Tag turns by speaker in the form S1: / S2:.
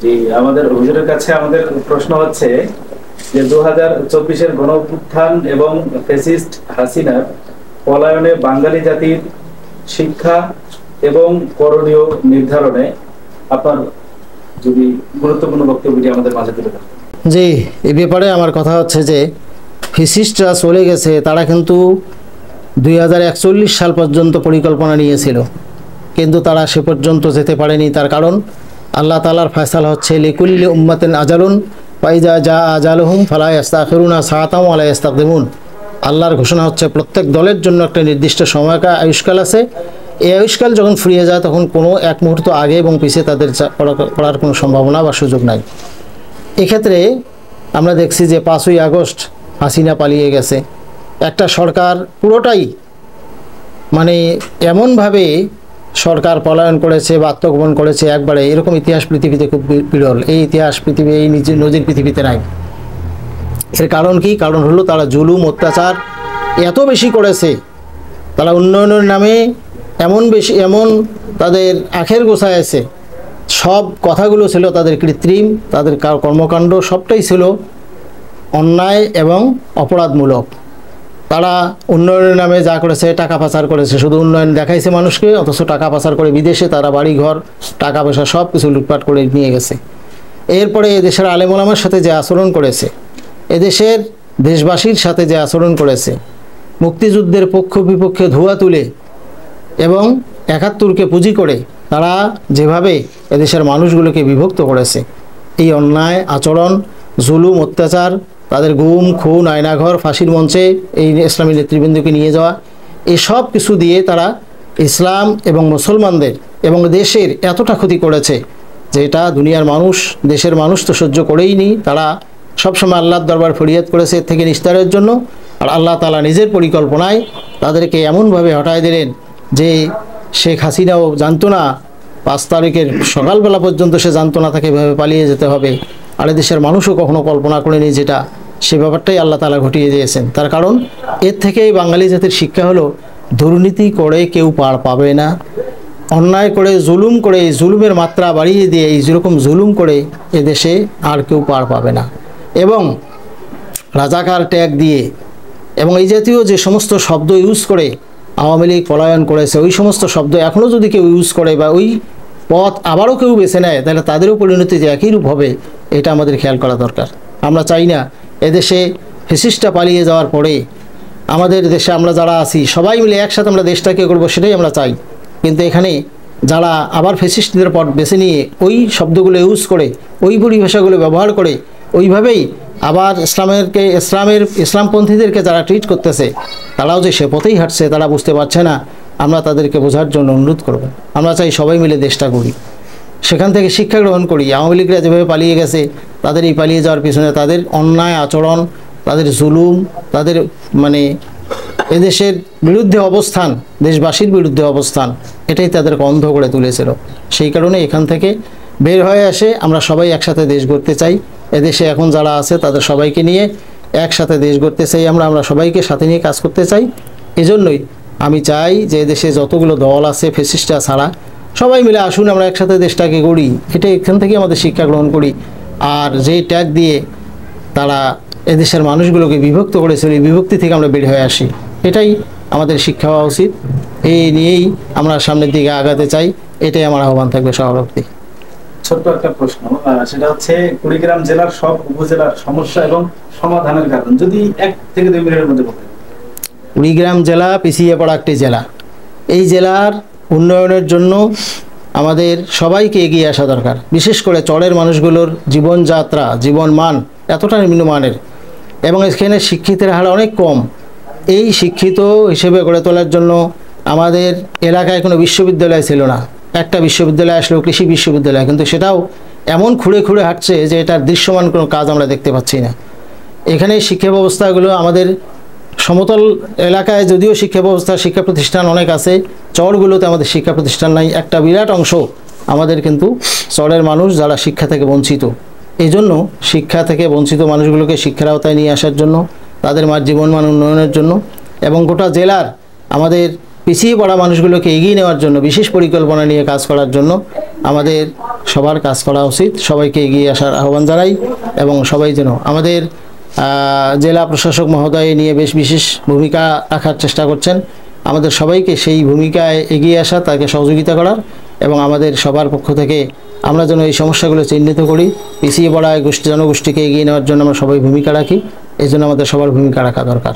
S1: জি, আমাদের হুজুরের কাছে আমাদের প্রশ্ন হচ্ছে যে 2024-এর গণ অভ্যুত্থান এবং ফ্যাসিস্ট হাসিনার পলায়নে বাঙালি জাতির শিক্ষা এবং করণীয় নির্ধারণে আপনার যদি গুরুত্বপূর্ণ বক্তব্যটি আমাদের মাঝে তুলে ধরেন।
S2: জি, এই ব্যাপারে আমার কথা হচ্ছে যে ফ্যাসিস্টরা চলে গেছে, তারা কিন্তু 2041 সাল পর্যন্ত পরিকল্পনা নিয়েছিল, কিন্তু তারা সে পর্যন্ত যেতে পারেনি। তার কারণ আল্লাহ তাআলার ফয়সালা হচ্ছে লিকুল্লি উম্মাতিন আজালুন ফাইজা জা আজালুহুম ফালা ইস্তাখিরুনা সাআতাও ওয়ালা ইস্তাকদিমুন। আল্লাহর ঘোষণা হচ্ছে প্রত্যেক দলের জন্য একটা নির্দিষ্ট সময়কাল আয়ুষ্কাল আছে। এই আয়ুষ্কাল যখন ফুরিয়ে যায় তখন কোনো এক মুহূর্ত আগে এবং পিছিয়ে তাদের করার কোনো সম্ভাবনা বা সুযোগ নাই। এক্ষেত্রে আমরা দেখছি যে 5ই আগস্ট হাসিনা পালিয়ে গেছে। একটা সরকার পুরোটাই মানে এমনভাবে সরকার পলায়ন করেছে বা আত্মগোপন করেছে, একবারে এরকম ইতিহাস পৃথিবীতে খুব বিরল। এই ইতিহাস পৃথিবী, এই নজির পৃথিবীতে নাই। এর কারণ কি? কারণ হলো তারা জুলুম অত্যাচার এত বেশি করেছে, তারা উন্নয়নের নামে এমন তাদের আখের গোছায় আছে। সব কথাগুলো ছিল তাদের কৃত্রিম, তাদের কর্মকাণ্ড সবটাই ছিল অন্যায় এবং অপরাধমূলক। তারা উন্নয়নের নামে যা করেছে, টাকা পাচার করেছে, শুধু উন্নয়ন দেখাইছে মানুষকে, অথচ টাকা পাচার করে বিদেশে তারা বাড়িঘর টাকা পয়সা সব কিছু লুটপাট করে নিয়ে গেছে। এরপরে এদেশের আলেম ওলামার সাথে যে আচরণ করেছে, এদেশের দেশবাসীর সাথে যে আচরণ করেছে, মুক্তিযুদ্ধের পক্ষ বিপক্ষে ধোঁয়া তুলে এবং 71কে পুঁজি করে তারা যেভাবে এদেশের মানুষগুলোকে বিভক্ত করেছে, এই অন্যায় আচরণ, জুলুম অত্যাচার, তাদের গুম খুন, আয়নাঘর, ফাঁসির মঞ্চে এই ইসলামী নেতৃবৃন্দকে নিয়ে যাওয়া, এই সব কিছু দিয়ে তারা ইসলাম এবং মুসলমানদের এবং দেশের এতটা ক্ষতি করেছে যে এটা দুনিয়ার মানুষ, দেশের মানুষ তো সহ্য করেই নি। তারা সবসময় আল্লাহর দরবার ফরিয়াদ করেছে এর থেকে নিস্তারের জন্য। আর আল্লাহ তাআলা নিজের পরিকল্পনায় তাদেরকে এমনভাবে হটায় দিলেন যে শেখ হাসিনাও জানতো না, 5 তারিখের সকালবেলা পর্যন্ত সে জানতো না তাকে এভাবে পালিয়ে যেতে হবে। আর দেশের মানুষও কখনো কল্পনা করেনি যেটা, সে ব্যাপারটাই আল্লাহ তাআলা ঘটিয়ে দিয়েছেন। তার কারণ এর থেকেই বাঙালি জাতির শিক্ষা হলো দুর্নীতি করে কেউ পার পাবে না, অন্যায় করে জুলুম করে এই জুলুমের মাত্রা বাড়িয়ে দিয়ে এই যেরকম জুলুম করে এদেশে আর কেউ পার পাবে না। এবং রাজাকার ট্যাগ দিয়ে এবং এই জাতীয় যে সমস্ত শব্দ ইউজ করে আওয়ামী লীগ পলায়ন করেছে, ওই সমস্ত শব্দ এখনও যদি কেউ ইউজ করে বা ওই পথ আবারও কেউ বেছে নেয়, তাহলে তাদেরও পরিণতি যে একই রূপ হবে, এটা আমাদের খেয়াল করা দরকার। আমরা চাই না এদেশে ফ্যাসিস্টটা পালিয়ে যাওয়ার পরে আমাদের দেশে আমরা যারা আছি সবাই মিলে একসাথে আমরা দেশটাকে করবো, সেটাই আমরা চাই। কিন্তু এখানে যারা আবার ফ্যাসিস্টদের পথ বেছে নিয়ে ওই শব্দগুলো ইউজ করে, ওই পরিভাষাগুলো ব্যবহার করে, ওইভাবেই আবার ইসলামপন্থীদেরকে যারা ট্রিট করতেছে, তারাও যে সে পথেই হাঁটছে তারা বুঝতে পারছে না। আমরা তাদেরকে বোঝার জন্য অনুরোধ করব। আমরা চাই সবাই মিলে দেশটা করি, সেখান থেকে শিক্ষা গ্রহণ করি। আওয়ামী লীগরা যেভাবে পালিয়ে গেছে, তাদের এই পালিয়ে যাওয়ার পিছনে তাদের অন্যায় আচরণ, তাদের জুলুম, তাদের মানে এদেশের বিরুদ্ধে অবস্থান, দেশবাসীর বিরুদ্ধে অবস্থান, এটাই তাদেরকে অন্ধ করে তুলেছিল। সেই কারণে এখান থেকে বের হয়ে আসে আমরা সবাই একসাথে দেশ গড়তে চাই। এদেশে এখন যারা আছে তাদের সবাইকে নিয়ে একসাথে দেশ গড়তে চাই, আমরা সবাইকে সাথে নিয়ে কাজ করতে চাই। এজন্যই আমি চাই যে দেশে যতগুলো দল আছে ফ্যাসিস্টরা ছাড়া সবাই মিলে আসুন, আমরা একসাথে দেশটাকে গড়ি। এটা এখান থেকে আমাদের শিক্ষা গ্রহণ করি। আর যেই ট্যাগ দিয়ে তারা এদেশের মানুষগুলোকে বিভক্ত করেছিল, এই বিভক্তি থেকে আমরা বের হয়ে আসি, এটাই আমাদের শিক্ষা হওয়া উচিত। এই নিয়েই আমরা সামনের দিকে আগাতে চাই, এটাই আমার আহ্বান থাকবে সভাপতি।
S1: ছোট্ট একটা প্রশ্ন, সেটা হচ্ছে কুড়িগ্রাম জেলার সব উপজেলার সমস্যা এবং সমাধানের কারণ যদি 1 থেকে 2 মিনিটের মধ্যে বলতেন।
S2: কুড়িগ্রাম জেলা পিছিয়ে পড়া একটি জেলা। এই জেলার উন্নয়নের জন্য আমাদের সবাইকে এগিয়ে আসা দরকার। বিশেষ করে চরের মানুষগুলোর জীবনযাত্রা, জীবনমান এতটা নিম্নমানের এবং এখানে শিক্ষিতের হার অনেক কম। এই শিক্ষিত হিসেবে গড়ে তোলার জন্য আমাদের এলাকায় কোনো বিশ্ববিদ্যালয় ছিল না। একটা বিশ্ববিদ্যালয় আসলেও কৃষি বিশ্ববিদ্যালয়, কিন্তু সেটাও এমন খুঁড়ে খুঁড়ে হাঁটছে যে এটার দৃশ্যমান কোনো কাজ আমরা দেখতে পাচ্ছি না। এখানে শিক্ষা ব্যবস্থাগুলো আমাদের সমতল এলাকায় যদিও শিক্ষা ব্যবস্থা, শিক্ষা প্রতিষ্ঠান অনেক আছে, চরগুলোতে আমাদের শিক্ষা প্রতিষ্ঠান নাই। একটা বিরাট অংশ আমাদের কিন্তু চরের মানুষ যারা শিক্ষা থেকে বঞ্চিত। এই জন্য শিক্ষা থেকে বঞ্চিত মানুষগুলোকে শিক্ষার আওতায় নিয়ে আসার জন্য, তাদের জীবনমান উন্নয়নের জন্য এবং গোটা জেলার আমাদের পিছিয়ে পড়া মানুষগুলোকে এগিয়ে নেওয়ার জন্য বিশেষ পরিকল্পনা নিয়ে কাজ করার জন্য আমাদের সবার কাজ করা উচিত। সবাইকে এগিয়ে আসার আহ্বান জানাই এবং সবাই যেন আমাদের জেলা প্রশাসক মহোদয় নিয়ে বেশ বিশেষ ভূমিকা রাখার চেষ্টা করছেন। আমাদের সবাইকে সেই ভূমিকায় এগিয়ে আসা, তাকে সহযোগিতা করার এবং আমাদের সবার পক্ষ থেকে আমরা যেন এই সমস্যাগুলো চিহ্নিত করি, পিছিয়ে পড়া জনগোষ্ঠীকে এগিয়ে নেওয়ার জন্য আমরা সবাই ভূমিকা রাখি। এই জন্য আমাদের সবার ভূমিকা রাখা দরকার।